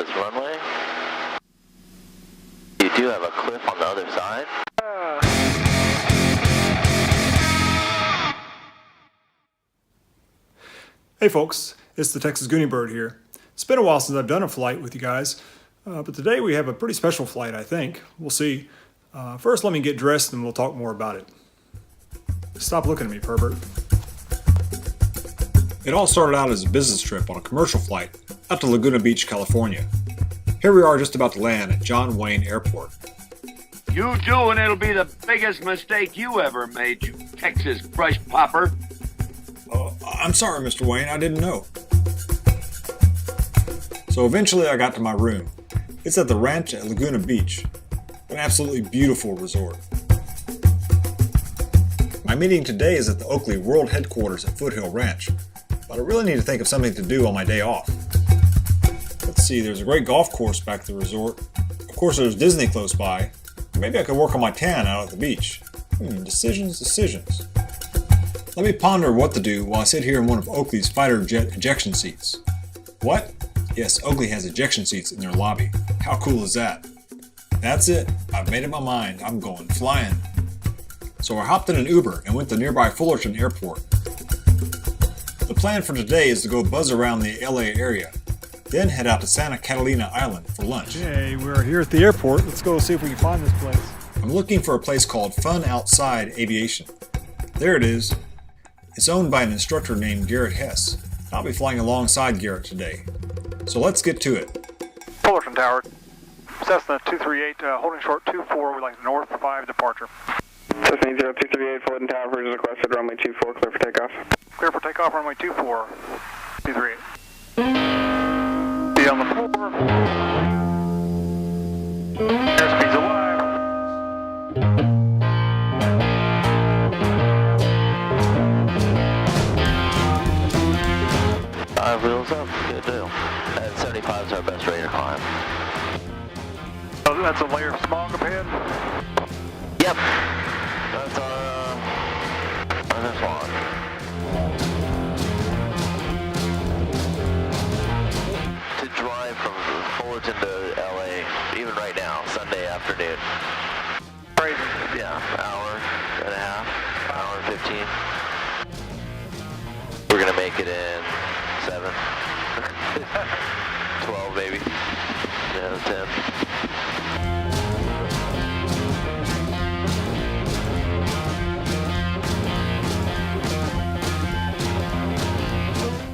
this runway. You do have a cliff on the other side. Hey folks, it's the Texas Gooney Bird here. It's been a while since I've done a flight with you guys, but today we have a pretty special flight, I think. We'll see. First, let me get dressed and we'll talk more about it. Stop looking at me, pervert. It all started out as a business trip on a commercial flight out to Laguna Beach, California. Here we are just about to land at John Wayne Airport. You do, and it'll be the biggest mistake you ever made, you Texas crush popper. I'm sorry, Mr. Wayne, I didn't know. So eventually I got to my room. It's at the ranch at Laguna Beach, an absolutely beautiful resort. My meeting today is at the Oakley World Headquarters at Foothill Ranch, but I really need to think of something to do on my day off. Let's see, there's a great golf course back at the resort. Of course, there's Disney close by. Maybe I could work on my tan out at the beach. Decisions. Let me ponder what to do while I sit here in one of Oakley's fighter jet ejection seats. What? Yes, Oakley has ejection seats in their lobby. How cool is that? That's it. I've made up my mind. I'm going flying. So I hopped in an Uber and went to nearby Fullerton Airport. The plan for today is to go buzz around the LA area, then head out to Santa Catalina Island for lunch. Okay, we're here at the airport. Let's go see if we can find this place. I'm looking for a place called Fun Outside Aviation. There it is. It's owned by an instructor named Garrett Hess. I'll be flying alongside Garrett today. So let's get to it. Fullerton Tower, Cessna 238, holding short 24, we'd like north 5 departure. Cessna 0238, Fullerton Tower, version requested, runway 24, clear for takeoff. Clear for takeoff, runway 24, 238. Be on the floor. Airspeed's alive. Wheels up, good deal. And 75 is our best rate of climb. Oh, that's a layer of smog up ahead? Yep. That's our log. To drive from Fullerton to LA, even right now, Sunday afternoon. Crazy. Yeah, hour and a half, hour and 15. We're gonna make it in 7. 12 maybe. Yeah, 10.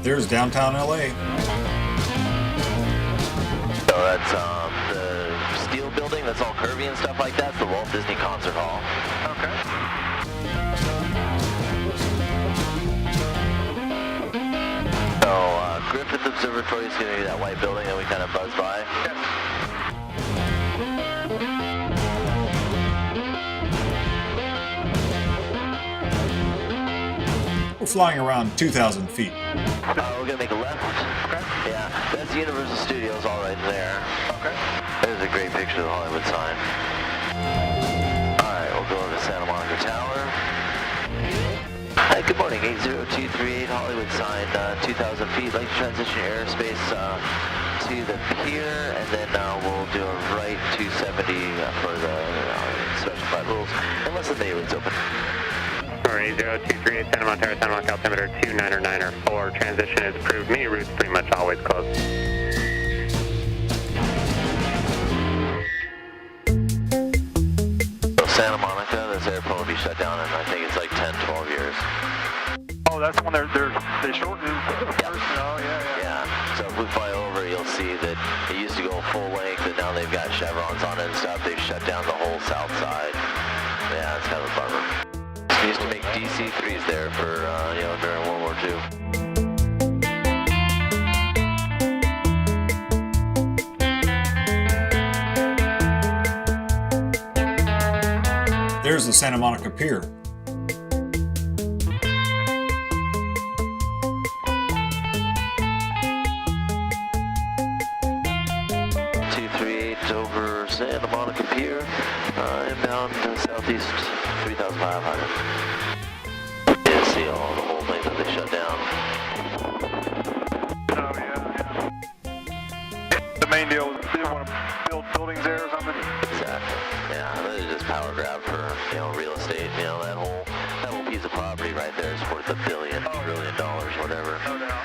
There's downtown LA. So that's the steel building that's all curvy and stuff like that. It's the Walt Disney Concert Hall. Okay. Griffith Observatory is going to be that white building that we kind of buzz by. Yes. We're flying around 2,000 feet. We're going to make a left. Okay. Yeah, that's Universal Studios all right there. Okay. There's a great picture of the Hollywood sign. Alright, we'll go to Santa Monica Tower. Hi, good morning, 80238 Hollywood sign, 2,000 feet. Like to transition airspace to the pier, and then we'll do a right 270 for the special flight rules, unless the day room's open. Alright, 0238 Santa Monica, altimeter 299 transition is approved. Mini route's pretty much always closed. So Santa Monica, this airport will be shut down in I think it's like 10, 12 years. Oh, that's when they shortened. Yep. Oh, yeah. Yeah, so if we fly over, you'll see that it used to go full length, and now they've got chevrons on it and stuff. They've shut down the whole south side. Yeah, it's kind of a bummer. We used to make DC-3s there for, during World War II. There's the Santa Monica Pier. Over Santa Monica Pier, inbound southeast 3,500. Yeah, see all the whole thing that they shut down. Oh, yeah. the main deal. They didn't want to build buildings there or something. Exactly. Yeah, this is just power grab for, you know, real estate. You know, that whole piece of property right there is worth $1 billion, trillion, whatever. No doubt.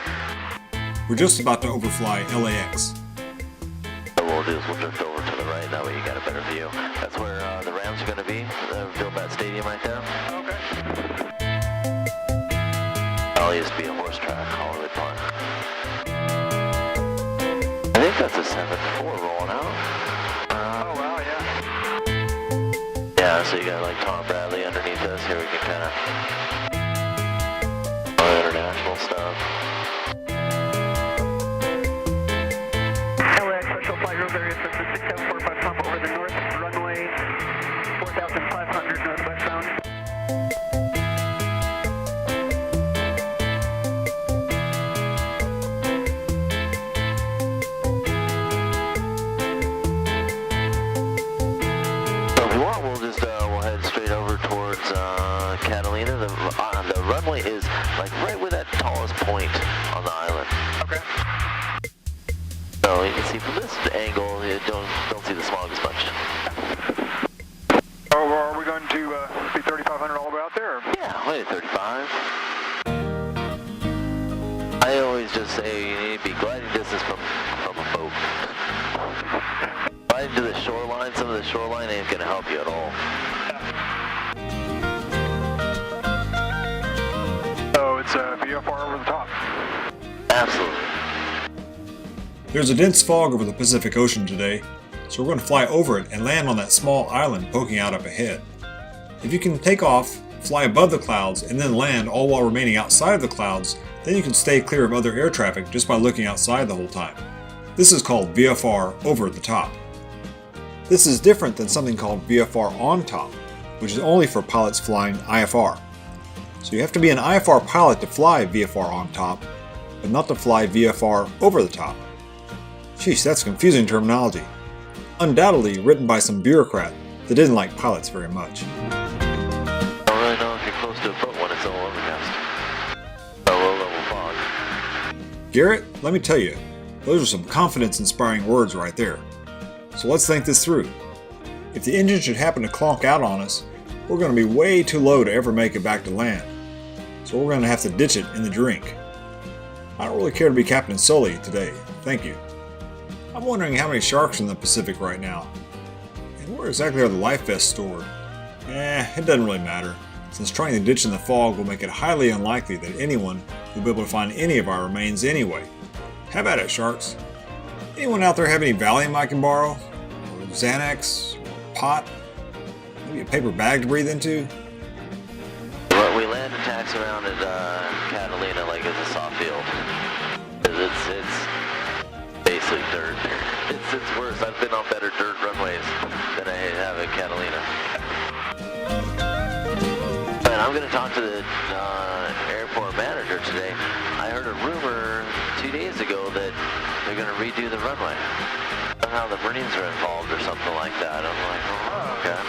We're just about to overfly LAX. What we'll do is we'll drift over to the right. That way you got a better view. That's where the Rams are going to be. They'll build that stadium right there. Okay. That used to be a horse track, Hollywood Park. I think that's a 7-4 rolling out. Oh, wow, yeah. Yeah, so you got like Tom Bradley underneath us. Here we can kind of international stuff. LAX special flight rules area for 6745 pump over the north runway 4500 northwestbound. So if you want, we'll just we'll head straight over towards Catalina. The runway is like right where that tallest point on the island. Okay. So you can see from this angle, you don't see the smog as much. Oh, are we going to be 3,500 all the way out there? Or? Yeah, only 35. I always just say you need to be gliding distance from a boat. Gliding to the shoreline, some of the shoreline ain't gonna help you at all. So it's VFR over the top. Absolutely. There's a dense fog over the Pacific Ocean today, so we're going to fly over it and land on that small island poking out up ahead. If you can take off, fly above the clouds, and then land all while remaining outside of the clouds, then you can stay clear of other air traffic just by looking outside the whole time. This is called VFR over the top. This is different than something called VFR on top, which is only for pilots flying IFR. So you have to be an IFR pilot to fly VFR on top, but not to fly VFR over the top. Sheesh, that's confusing terminology. Undoubtedly written by some bureaucrat that didn't like pilots very much. I don't really know if you're close to a boat when it's all overcast. A low level fog. Garrett, let me tell you, those are some confidence-inspiring words right there. So let's think this through. If the engine should happen to clonk out on us, we're going to be way too low to ever make it back to land. So we're going to have to ditch it in the drink. I don't really care to be Captain Sully today, thank you. I'm wondering how many sharks are in the Pacific right now. And where exactly are the life vests stored? It doesn't really matter, since trying to ditch in the fog will make it highly unlikely that anyone will be able to find any of our remains anyway. How about it, sharks? Anyone out there have any Valium I can borrow? Or Xanax? Or pot? Maybe a paper bag to breathe into? Well, we land and taxi around at Catalina like it's a soft field. It's basically dirt. It's worse. I've been on better dirt runways than I have at Catalina. And I'm going to talk to the airport manager today. I heard a rumor 2 days ago that they're going to redo the runway. Somehow the Marines are involved or something like that. I'm like, oh, okay.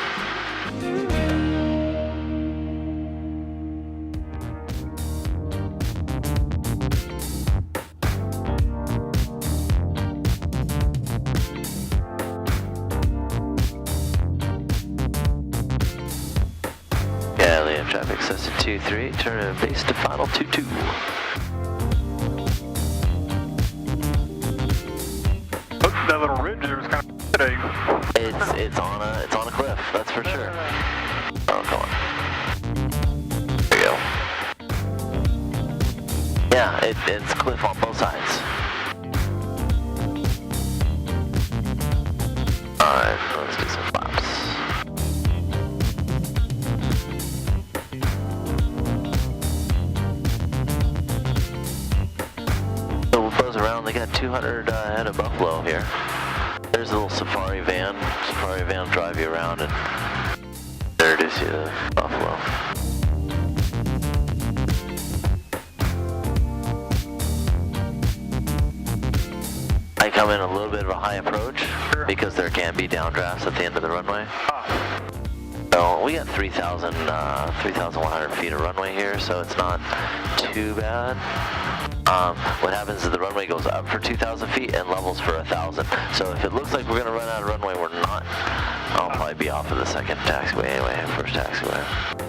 Traffic Cessna 23, turn base to final 22. Look, that little ridge there was kind of today. It's on a cliff, that's for sure. Oh, come on. There you go. Yeah, it's cliff on both sides. Alright, let's do some flaps. Around, they got 200 head of buffalo here. There's a little safari van will drive you around and introduce you to buffalo. I come in a little bit of a high approach because there can be downdrafts at the end of the runway. So we got 3,100 feet of runway here, so it's not too bad. what happens is the runway goes up for 2,000 feet and levels for 1,000. So if it looks like we're going to run out of runway, we're not. I'll probably be off of the second taxiway anyway, first taxiway.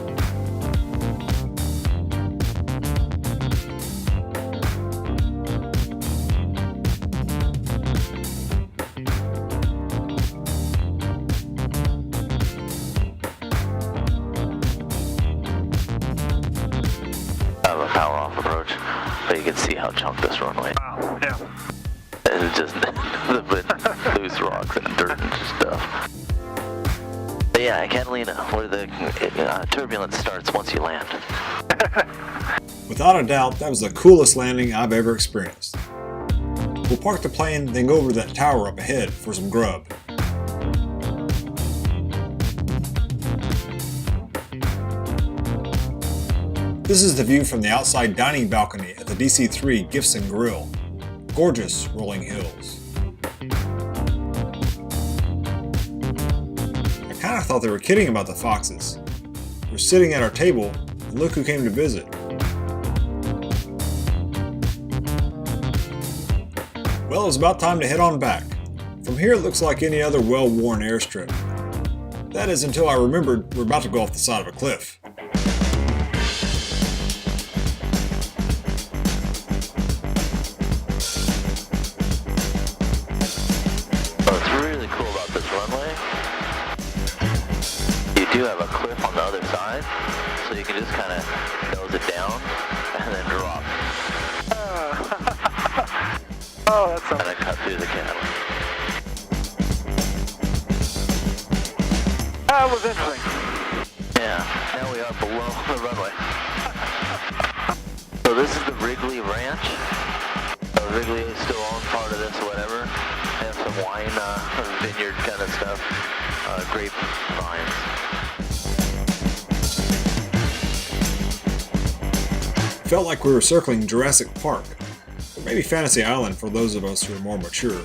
Power off approach, but you can see how chunked this runway. Wow, yeah. It's just nothing but loose rocks and dirt and stuff. But yeah, Catalina, where the turbulence starts once you land. Without a doubt, that was the coolest landing I've ever experienced. We'll park the plane, then go over to that tower up ahead for some grub. This is the view from the outside dining balcony at the DC-3 Gifts and Grill. Gorgeous rolling hills. I kind of thought they were kidding about the foxes. We're sitting at our table, and look who came to visit. Well, it's about time to head on back. From here it looks like any other well-worn airstrip. That is until I remembered we're about to go off the side of a cliff. You do have a cliff on the other side, so you can just kind of nose it down and then drop. Oh, that's something. And then cut through the canal. That was interesting. Yeah, now we are below the runway. So this is the Wrigley Ranch. So Wrigley is still on part of this or whatever. They have some wine, vineyard kind of stuff, grape vines. Felt like we were circling Jurassic Park, or maybe Fantasy Island for those of us who are more mature.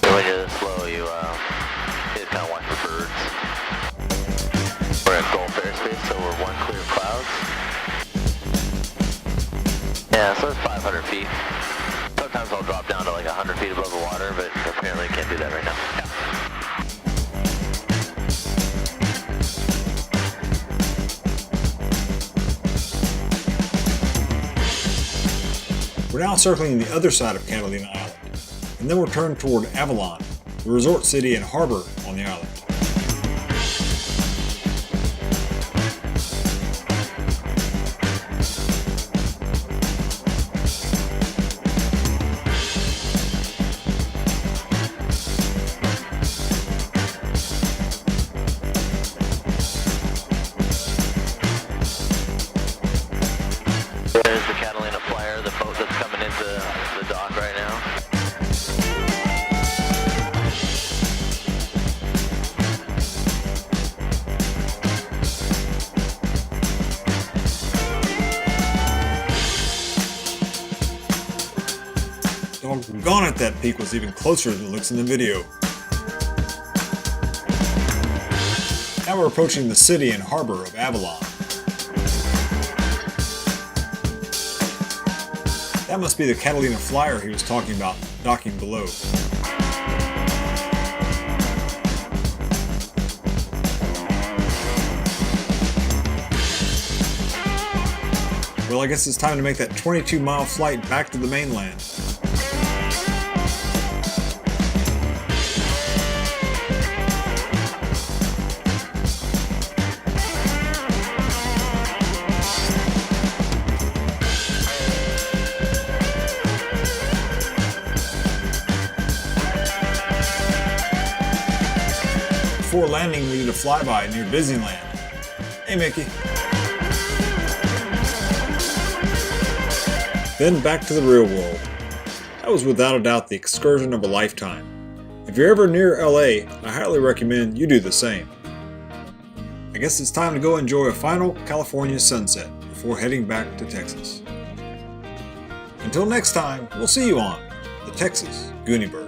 When you're this low, you just kind of watch for birds. We're at Gulf airspace, so we're one clear of clouds. Yeah, so it's 500 feet. Sometimes I'll drop down to like 100 feet above the water, but apparently I can't do that right now. Yeah. We're now circling the other side of Catalina Island, and then we'll turn toward Aviation, the resort city and harbor on the island. There's the Catalina Flyer, the boat that's coming into the dock right now. Doggone it, that peak was even closer than it looks in the video. Now we're approaching the city and harbor of Aviation. That must be the Catalina Flyer he was talking about docking below. Well, I guess it's time to make that 22-mile flight back to the mainland. Before landing, we did a flyby near Disneyland. Hey, Mickey. Then back to the real world. That was without a doubt the excursion of a lifetime. If you're ever near LA, I highly recommend you do the same. I guess it's time to go enjoy a final California sunset before heading back to Texas. Until next time, we'll see you on the Texas Gooney Bird.